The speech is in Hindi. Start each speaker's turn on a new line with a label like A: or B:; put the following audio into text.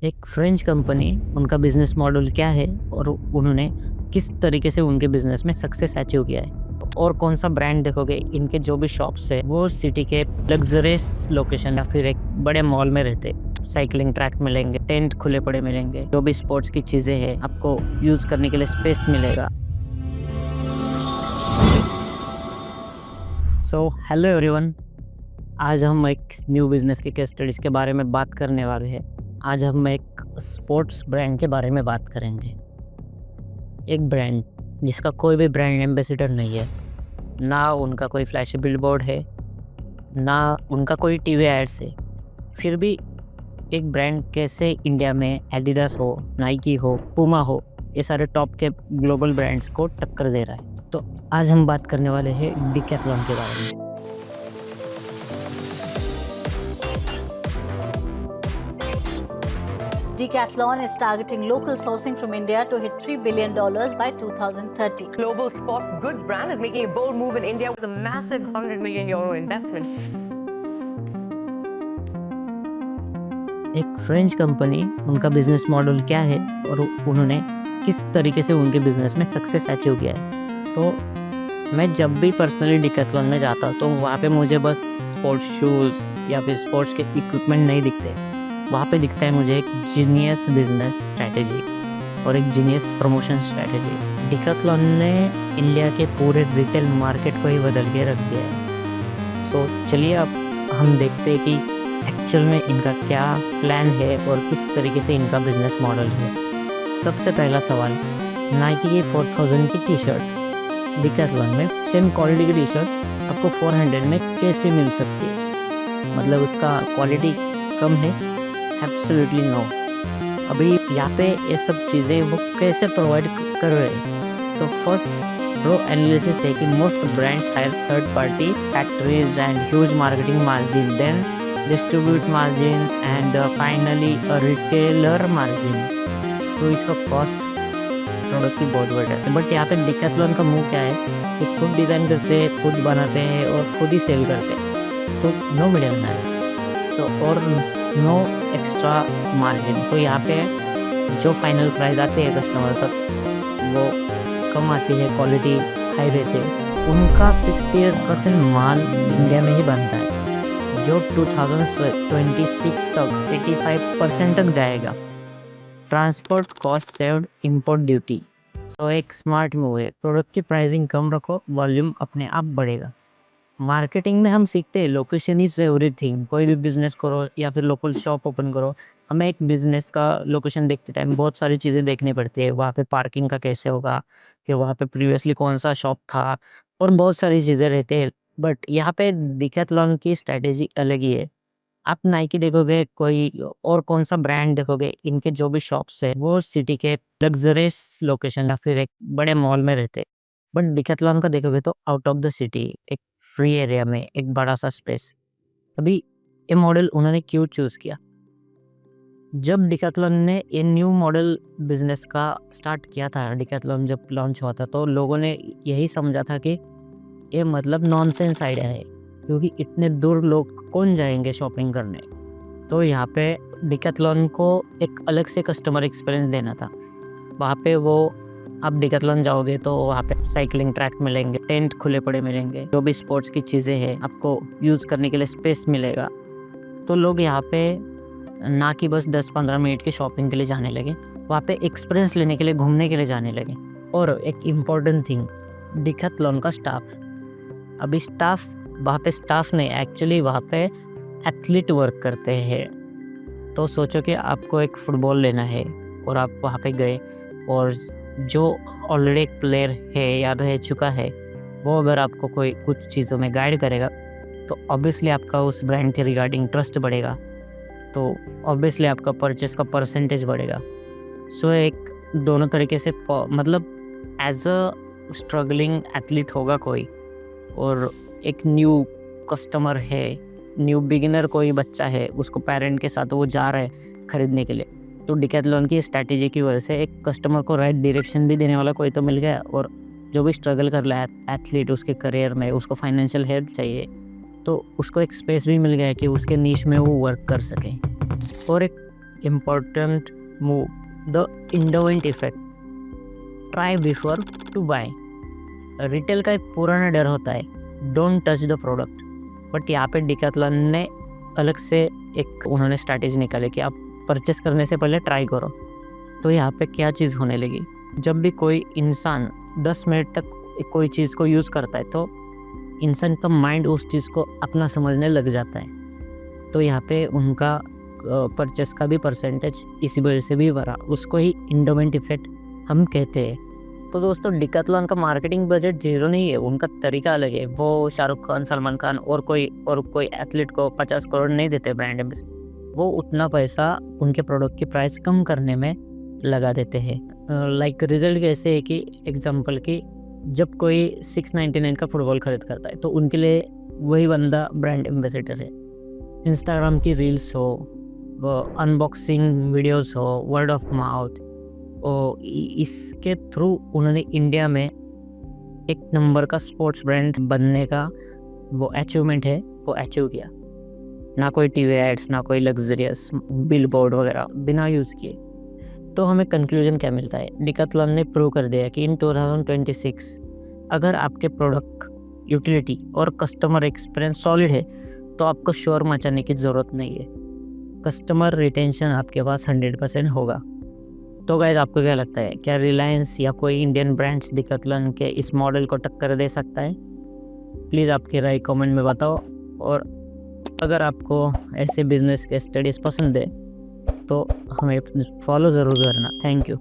A: एक फ्रेंच कंपनी, उनका बिजनेस मॉडल क्या है और उन्होंने किस तरीके से उनके बिजनेस में सक्सेस अचीव किया है। और कौन सा ब्रांड देखोगे, इनके जो भी शॉप्स है वो सिटी के लग्जरियस लोकेशन या फिर एक बड़े मॉल में रहते। साइकिलिंग ट्रैक मिलेंगे, टेंट खुले पड़े मिलेंगे, जो भी स्पोर्ट्स की चीज़ें हैं आपको यूज करने के लिए स्पेस मिलेगा। सो हेलो एवरीवन, आज हम एक न्यू बिजनेस के केस स्टडीज़ के बारे में बात करने वाले हैं। आज हम एक स्पोर्ट्स ब्रांड के बारे में बात करेंगे। एक ब्रांड जिसका कोई भी ब्रांड एम्बेसडर नहीं है, ना उनका कोई फ्लैशी बिलबोर्ड है, ना उनका कोई टीवी एड्स है, फिर भी एक ब्रांड कैसे इंडिया में एडिडास हो, नाइकी हो, पूमा हो, ये सारे टॉप के ग्लोबल ब्रांड्स को टक्कर दे रहा है। तो आज हम बात करने वाले हैं डिकैथलॉन के बारे में।
B: Decathlon is targeting local sourcing from India to hit $3 billion by 2030.
C: Global sports goods brand is making a bold move in India with a massive €100 million investment.
A: एक फ्रेंच कंपनी, उनका बिजनेस मॉडल क्या है और उन्होंने किस तरीके से उनके बिजनेस में सक्सेस अचीव किया है। तो मैं जब भी पर्सनली डिकैथलॉन में जाता तो वहाँ पे मुझे बस स्पोर्ट्स शूज़ या फिर स्पोर्ट्स के इक्विपमेंट नहीं दिखते। वहाँ पे दिखता है मुझे एक जीनियस बिजनेस स्ट्रैटेजी और एक जीनियस प्रमोशन स्ट्रैटेजी। डिकैथलॉन ने इंडिया के पूरे रिटेल मार्केट को ही बदल के रख दिया है। तो चलिए अब हम देखते हैं कि एक्चुअल में इनका क्या प्लान है और किस तरीके से इनका बिजनेस मॉडल है। सबसे पहला सवाल, नाइकी की 4000 की टी शर्ट डिकैथलॉन में सेम क्वालिटी की टी शर्ट आपको 400 में कैसे मिल सकती है? मतलब उसका क्वालिटी कम है? Absolutely no. अभी यहाँ पे ये सब चीज़ें वो कैसे प्रोवाइड कर रहे हैं? तो फर्स्ट रो एनालिसिस है कि most brands hire third party factories and huge marketing margin, then distribute margin and finally retailer margin. तो इसका कॉस्ट प्रोडक्ट की बहुत बड़ा है। बट यहाँ पे डिकैथलॉन का मूव क्या है कि खुद डिज़ाइन करते हैं, खुद बनाते हैं और खुद ही सेल करते हैं। तो नो मिडिल मैन, तो और नो एक्स्ट्रा मार्जिन। तो यहाँ पे जो फाइनल प्राइस आते हैं कस्टमर तक वो कम आती है, क्वालिटी हाई रहती है। उनका 68% माल इंडिया में ही बनता है, जो 2026 तक 85% तक जाएगा। Transport cost saved, import duty. तो एक स्मार्ट मूव है। प्रोडक्ट की प्राइसिंग कम रखो, वॉल्यूम अपने आप बढ़ेगा। मार्केटिंग में हम सीखते हैं लोकेशन इज एवरीथिंग। कोई भी बिजनेस करो या फिर लोकल शॉप ओपन करो, हमें एक बिजनेस का लोकेशन देखते टाइम बहुत सारी चीज़ें देखनी पड़ती है। वहाँ पे पार्किंग का कैसे होगा, कि वहाँ पे प्रीवियसली कौन सा शॉप था, और बहुत सारी चीज़ें रहती है। बट यहाँ पे डिकैथलॉन की स्ट्रैटेजी अलग ही है। आप नाइकी देखोगे, कोई और कौन सा ब्रांड देखोगे, इनके जो भी शॉप्स है वो सिटी के लग्जरियस लोकेशन या फिर एक बड़े मॉल में रहते। बट डिकैथलॉन का देखोगे तो आउट ऑफ द सिटी, एक फ्री एरिया में एक बड़ा सा स्पेस। अभी ये मॉडल उन्होंने क्यों चूज़ किया? जब डिकैथलॉन ने ये न्यू मॉडल बिजनेस का स्टार्ट किया था, डिकैथलॉन जब लॉन्च हुआ था, तो लोगों ने यही समझा था कि ये मतलब नॉनसेंस आइडिया है, क्योंकि इतने दूर लोग कौन जाएंगे शॉपिंग करने। तो यहाँ पे डिकैथलॉन को एक अलग से कस्टमर एक्सपीरियंस देना था। वहाँ पे वो आप डिकैथलॉन जाओगे तो वहाँ पे साइकिलिंग ट्रैक मिलेंगे, टेंट खुले पड़े मिलेंगे, जो भी स्पोर्ट्स की चीज़ें हैं आपको यूज़ करने के लिए स्पेस मिलेगा। तो लोग यहाँ पे ना कि बस 10-15 मिनट की शॉपिंग के लिए जाने लगे, वहाँ पे एक्सपीरियंस लेने के लिए, घूमने के लिए जाने लगे। और एक इम्पॉर्टेंट थिंग, डिकैथलॉन का स्टाफ। अभी स्टाफ वहाँ पे स्टाफ नहीं, एक्चुअली वहाँ पे एथलीट वर्क करते हैं। तो सोचो कि आपको एक फुटबॉल लेना है और आप वहाँ पे गए, और जो ऑलरेडी एक प्लेयर है या रह चुका है, वो अगर आपको कोई कुछ चीज़ों में गाइड करेगा तो ऑब्वियसली आपका उस ब्रांड के रिगार्डिंग ट्रस्ट बढ़ेगा, तो ऑब्वियसली आपका परचेस का परसेंटेज बढ़ेगा। सो एक दोनों तरीके से मतलब एज अ स्ट्रगलिंग एथलीट होगा कोई, और एक न्यू कस्टमर है, न्यू बिगिनर कोई बच्चा है, उसको पेरेंट के साथ वो जा रहा है ख़रीदने के लिए, तो डिकैथलॉन की स्ट्रैटेजी की वजह से एक कस्टमर को राइट डायरेक्शन भी देने वाला कोई तो मिल गया, और जो भी स्ट्रगल कर रहा है एथलीट उसके करियर में, उसको फाइनेंशियल हेल्प चाहिए, तो उसको एक स्पेस भी मिल गया है कि उसके नीश में वो वर्क कर सके। और एक important move, the endowment effect. Try before to buy. Retail का एक पुराना डर होता है, don't touch the product, but यहाँ पे डिकैथलॉन ने अलग से एक उन्होंने स्ट्रैटेजी निकाली कि आप परचेस करने से पहले ट्राई करो। तो यहाँ पे क्या चीज़ होने लगी, जब भी कोई इंसान 10 मिनट तक कोई चीज़ को यूज़ करता है तो इंसान का माइंड उस चीज़ को अपना समझने लग जाता है। तो यहाँ पे उनका परचेस का भी परसेंटेज इसी वजह से भी बढ़ा, उसको ही इंडोमेंट इफेक्ट हम कहते हैं। तो दोस्तों डिकैथलॉन का मार्केटिंग बजट जीरो नहीं है, उनका तरीका अलग है। वो शाहरुख खान, सलमान खान और कोई एथलीट को 50 करोड़ नहीं देते ब्रांड एम्बेसडर, वो उतना पैसा उनके प्रोडक्ट की प्राइस कम करने में लगा देते हैं। लाइक रिजल्ट कैसे है कि एग्जांपल कि जब कोई 699 का फुटबॉल खरीद करता है तो उनके लिए वही बंदा ब्रांड एम्बेसडर है। इंस्टाग्राम की रील्स हो, अनबॉक्सिंग वीडियोस हो, वर्ड ऑफ माउथ, और इसके थ्रू उन्होंने इंडिया में एक नंबर का स्पोर्ट्स ब्रांड बनने का वो अचीवमेंट है, वो अचीव किया। ना कोई टीवी एड्स, ना कोई लग्जरियस बिलबोर्ड वगैरह, बिना यूज़ किए। तो हमें कंक्लूजन क्या मिलता है, डिकैथलॉन ने प्रूव कर दिया कि इन 2026 अगर आपके प्रोडक्ट यूटिलिटी और कस्टमर एक्सपीरियंस सॉलिड है तो आपको शोर मचाने की ज़रूरत नहीं है, कस्टमर रिटेंशन आपके पास 100% होगा। तो गाइस आपको क्या लगता है, क्या रिलायंस या कोई इंडियन ब्रांड्स डिकैथलॉन के इस मॉडल को टक्कर दे सकता है? प्लीज़ आपकी राय कमेंट में बताओ, और अगर आपको ऐसे बिजनेस के स्टडीज़ पसंद है तो हमें फॉलो ज़रूर करना। Thank you.